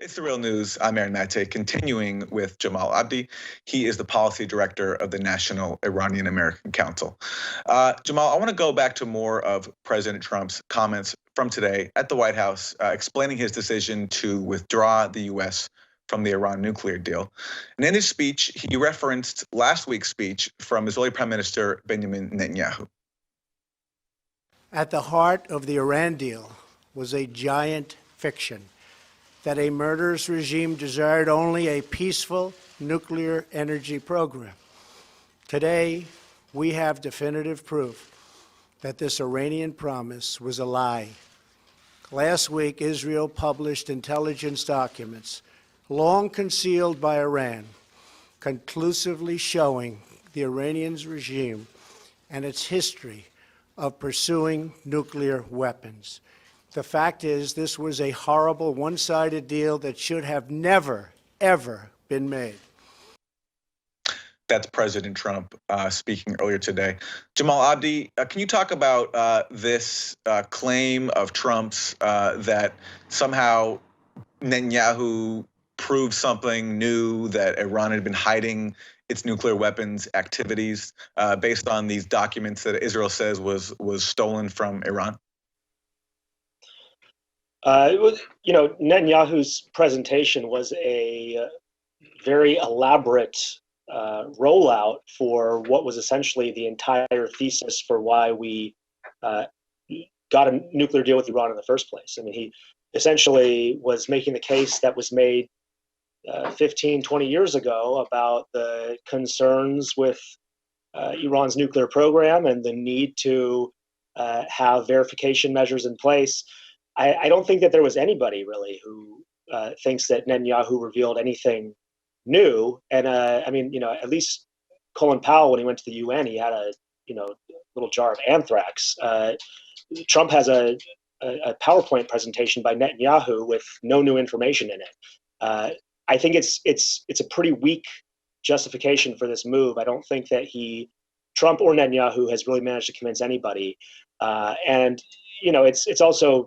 It's the real news. I'm Aaron Mate, continuing with Jamal Abdi. He is the policy director of the National Iranian American Council. Jamal, I want to go back to more of President Trump's comments from today at the White House, explaining his decision to withdraw the U.S. from the Iran nuclear deal. And in his speech, he referenced last week's speech from Israeli Prime Minister Benjamin Netanyahu. At the heart of the Iran deal was a giant fiction that a murderous regime desired only a peaceful nuclear energy program. Today, we have definitive proof that this Iranian promise was a lie. Last week, Israel published intelligence documents, long concealed by Iran, conclusively showing the Iranian regime and its history of pursuing nuclear weapons. The fact is, this was a horrible, one-sided deal that should have never, ever been made. That's President Trump speaking earlier today. Jamal Abdi, can you talk about this claim of Trump's that somehow Netanyahu proved something new, that Iran had been hiding its nuclear weapons activities based on these documents that Israel says was stolen from Iran? Netanyahu's presentation was a very elaborate rollout for what was essentially the entire thesis for why we got a nuclear deal with Iran in the first place. I mean, he essentially was making the case that was made 15, 20 years ago about the concerns with Iran's nuclear program and the need to have verification measures in place. I don't think that there was anybody really who thinks that Netanyahu revealed anything new. And at least Colin Powell, when he went to the UN, he had a little jar of anthrax. Trump has a PowerPoint presentation by Netanyahu with no new information in it. I think it's a pretty weak justification for this move. I don't think that Trump or Netanyahu has really managed to convince anybody. It's also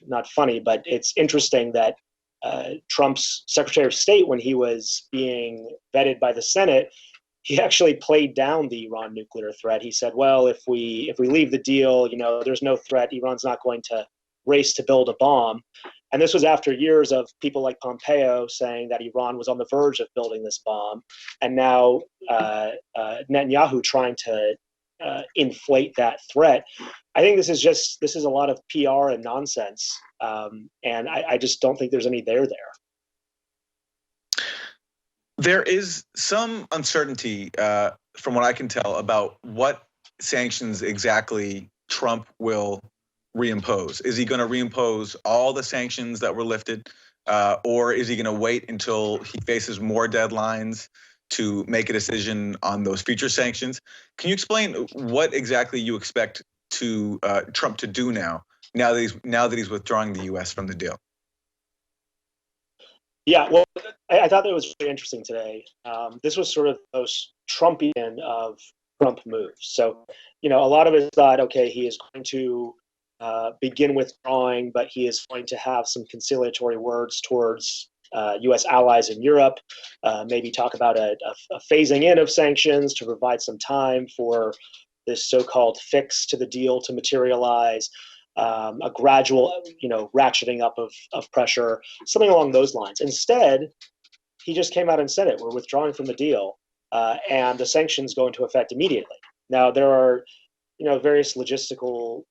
not funny, but it's interesting that Trump's Secretary of State, when he was being vetted by the Senate, he actually played down the Iran nuclear threat. He said, well, if we leave the deal, there's no threat. Iran's not going to race to build a bomb. And this was after years of people like Pompeo saying that Iran was on the verge of building this bomb. And now Netanyahu trying to inflate that threat. I think this is a lot of PR and nonsense. And I just don't think there's any there. There is some uncertainty, from what I can tell, about what sanctions exactly Trump will reimpose. Is he going to reimpose all the sanctions that were lifted, or is he going to wait until he faces more deadlines to make a decision on those future sanctions? Can you explain what exactly you expect Trump to do now that he's withdrawing the U.S. from the deal? Yeah, well, I thought that was really interesting today. This was sort of the most Trumpian of Trump moves. So, a lot of us thought, okay, he is going to begin withdrawing, but he is going to have some conciliatory words towards U.S. allies in Europe, maybe talk about a phasing in of sanctions to provide some time for this so-called fix to the deal to materialize, a gradual, ratcheting up of pressure, something along those lines. Instead, he just came out and said it. We're withdrawing from the deal, and the sanctions go into effect immediately. Now, there are, various logistical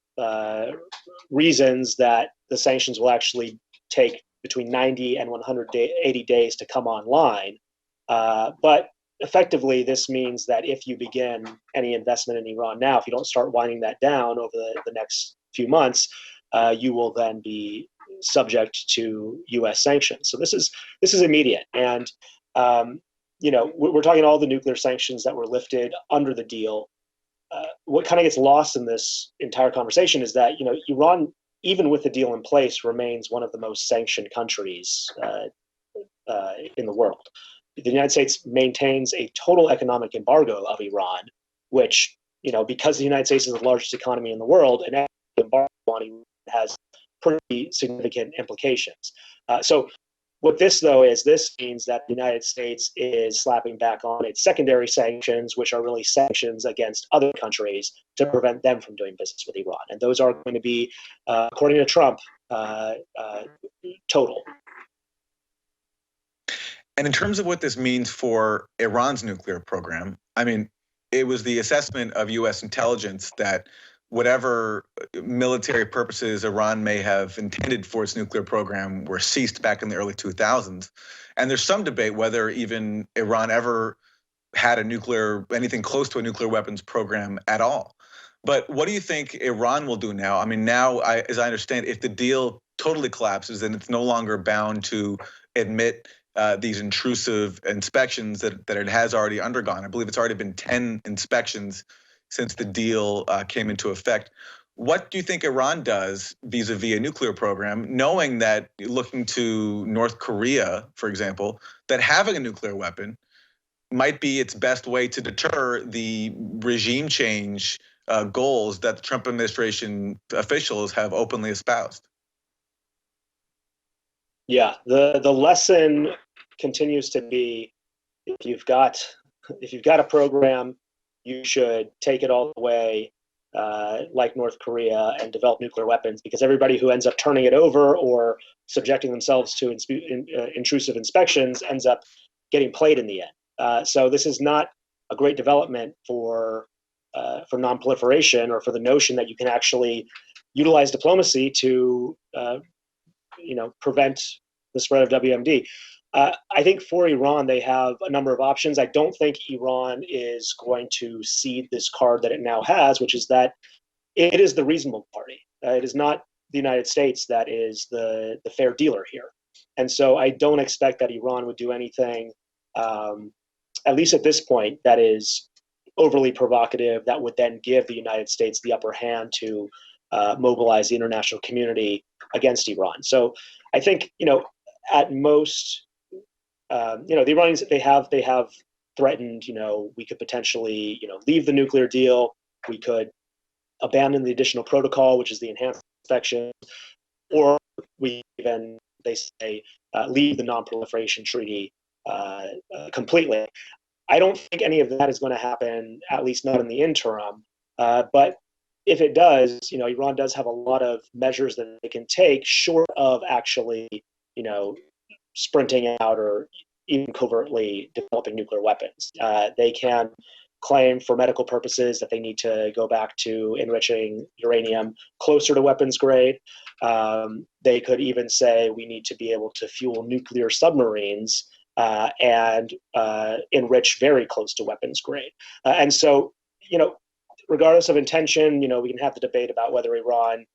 reasons that the sanctions will actually take between 90 and 180 days to come online. But effectively, this means that if you begin any investment in Iran now, if you don't start winding that down over the next few months, you will then be subject to U.S. sanctions. So this is immediate. And, we're talking all the nuclear sanctions that were lifted under the deal. What kind of gets lost in this entire conversation is that, Iran, even with the deal in place, remains one of the most sanctioned countries in the world. The United States maintains a total economic embargo of Iran, which, because the United States is the largest economy in the world, an embargo on Iran has pretty significant implications. So what this, though, is this means that the United States is slapping back on its secondary sanctions, which are really sanctions against other countries to prevent them from doing business with Iran. And those are going to be, according to Trump, total. And in terms of what this means for Iran's nuclear program, I mean, it was the assessment of U.S. intelligence that whatever military purposes Iran may have intended for its nuclear program were ceased back in the early 2000s. And there's some debate whether even Iran ever had anything close to a nuclear weapons program at all. But what do you think Iran will do now? I mean, now, as I understand, if the deal totally collapses, then it's no longer bound to admit these intrusive inspections that it has already undergone. I believe it's already been 10 inspections since the deal came into effect. What do you think Iran does vis-a-vis a nuclear program, knowing that, looking to North Korea, for example, that having a nuclear weapon might be its best way to deter the regime change goals that the Trump administration officials have openly espoused? Yeah, the lesson continues to be, if you've got a program, you should take it all the way, like North Korea, and develop nuclear weapons, because everybody who ends up turning it over or subjecting themselves to intrusive inspections ends up getting played in the end. So this is not a great development for nonproliferation, or for the notion that you can actually utilize diplomacy to prevent the spread of WMD. I think for Iran, they have a number of options. I don't think Iran is going to cede this card that it now has, which is that it is the reasonable party. It is not the United States that is the fair dealer here. And so I don't expect that Iran would do anything, at least at this point, that is overly provocative, that would then give the United States the upper hand to mobilize the international community against Iran. So I think, at most, the Iranians, they have threatened, we could potentially, leave the nuclear deal. We could abandon the additional protocol, which is the enhanced inspection, or we even, they say, leave the non-proliferation treaty completely. I don't think any of that is going to happen, at least not in the interim. But if it does, Iran does have a lot of measures that they can take, short of actually, sprinting out or even covertly developing nuclear weapons. They can claim for medical purposes that they need to go back to enriching uranium closer to weapons grade. They could even say we need to be able to fuel nuclear submarines and enrich very close to weapons grade. And so, regardless of intention, we can have the debate about whether Iran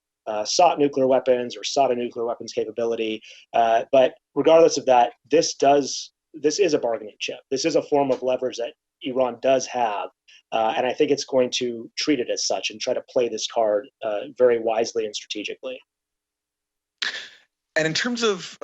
sought nuclear weapons or sought a nuclear weapons capability. But regardless of that, this is a bargaining chip. This is a form of leverage that Iran does have. And I think it's going to treat it as such and try to play this card very wisely and strategically. And in terms of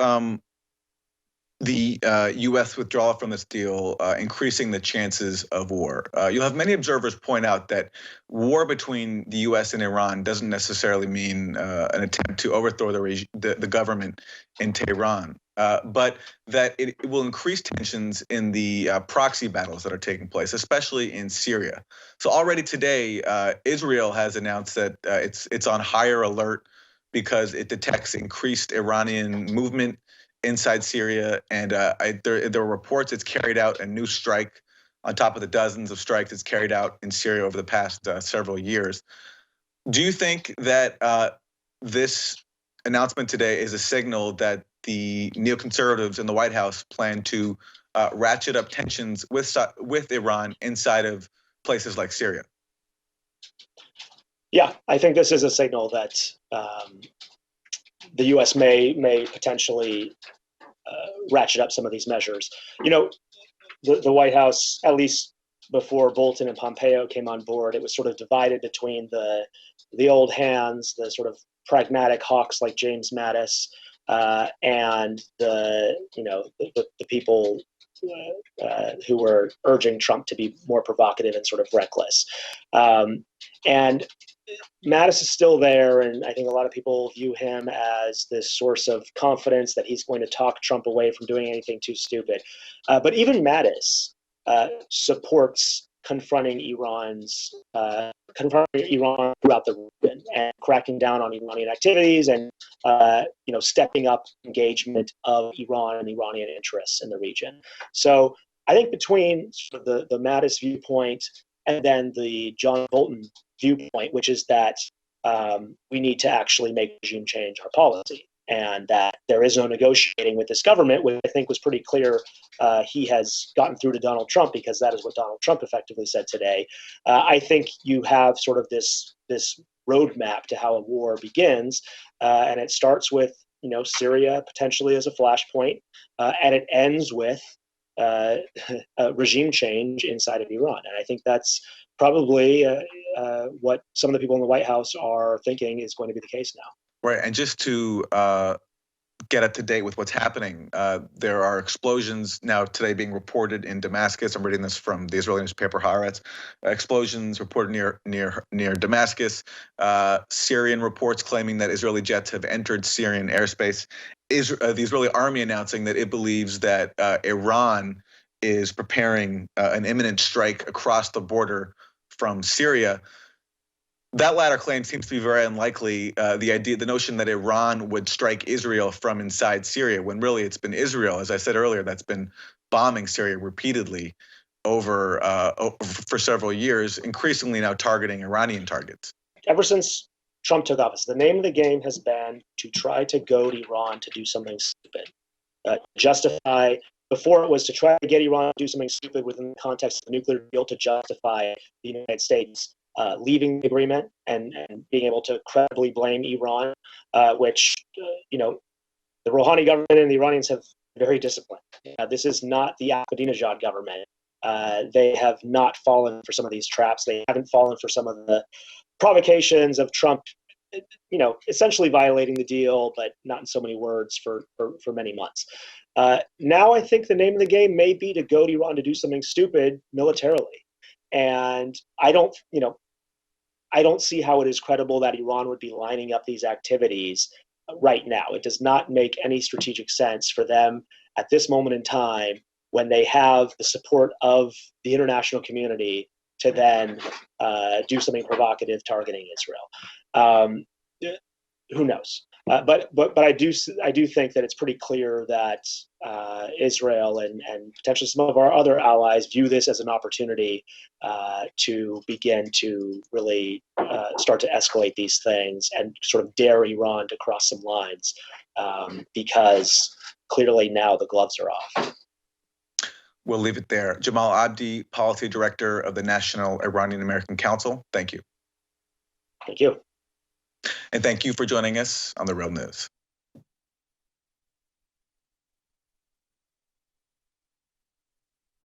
the U.S. withdrawal from this deal, increasing the chances of war. You'll have many observers point out that war between the U.S. and Iran doesn't necessarily mean an attempt to overthrow the government in Tehran, but that it will increase tensions in the proxy battles that are taking place, especially in Syria. So already today, Israel has announced that it's on higher alert because it detects increased Iranian movement inside Syria, and there were reports it's carried out a new strike on top of the dozens of strikes it's carried out in Syria over the past several years. Do you think that this announcement today is a signal that the neoconservatives in the White House plan to ratchet up tensions with Iran inside of places like Syria? Yeah, I think this is a signal that the U.S. may potentially ratchet up some of these measures. The White House, at least before Bolton and Pompeo came on board, it was sort of divided between the old hands, the sort of pragmatic hawks like James Mattis, and the people who were urging Trump to be more provocative and sort of reckless. And Mattis is still there, and I think a lot of people view him as this source of confidence that he's going to talk Trump away from doing anything too stupid. But even Mattis supports confronting Iran throughout the region and cracking down on Iranian activities and stepping up engagement of Iran and Iranian interests in the region. So I think between the Mattis viewpoint and then the John Bolton viewpoint, which is that we need to actually make regime change our policy, and that there is no negotiating with this government, which I think was pretty clear he has gotten through to Donald Trump, because that is what Donald Trump effectively said today. I think you have sort of this roadmap to how a war begins, and it starts with Syria potentially as a flashpoint, and it ends with a regime change inside of Iran. And I think that's probably what some of the people in the White House are thinking is going to be the case now. Right, and just to get up to date with what's happening, there are explosions now today being reported in Damascus. I'm reading this from the Israeli newspaper Haaretz. Explosions reported near Damascus. Syrian reports claiming that Israeli jets have entered Syrian airspace. The Israeli army announcing that it believes that Iran is preparing an imminent strike across the border from Syria. That latter claim seems to be very unlikely. The notion that Iran would strike Israel from inside Syria, when really it's been Israel, as I said earlier, that's been bombing Syria repeatedly over for several years, increasingly now targeting Iranian targets. Ever since Trump took office, the name of the game has been to try to goad Iran to do something stupid. Before it was to try to get Iran to do something stupid within the context of the nuclear deal to justify the United States leaving the agreement and being able to credibly blame Iran, which, the Rouhani government and the Iranians have very disciplined. This is not the Ahmadinejad government. They have not fallen for some of these traps. They haven't fallen for some of the provocations of Trump, essentially violating the deal, but not in so many words for many months. Now I think the name of the game may be to goad Iran to do something stupid militarily. And I don't see how it is credible that Iran would be lining up these activities right now. It does not make any strategic sense for them at this moment in time, when they have the support of the international community, to then do something provocative targeting Israel. Who knows? But I do think that it's pretty clear that Israel and potentially some of our other allies view this as an opportunity to begin to really start to escalate these things and sort of dare Iran to cross some lines, because clearly now the gloves are off. We'll leave it there. Jamal Abdi, Policy Director of the National Iranian American Council, thank you. Thank you. And thank you for joining us on The Real News.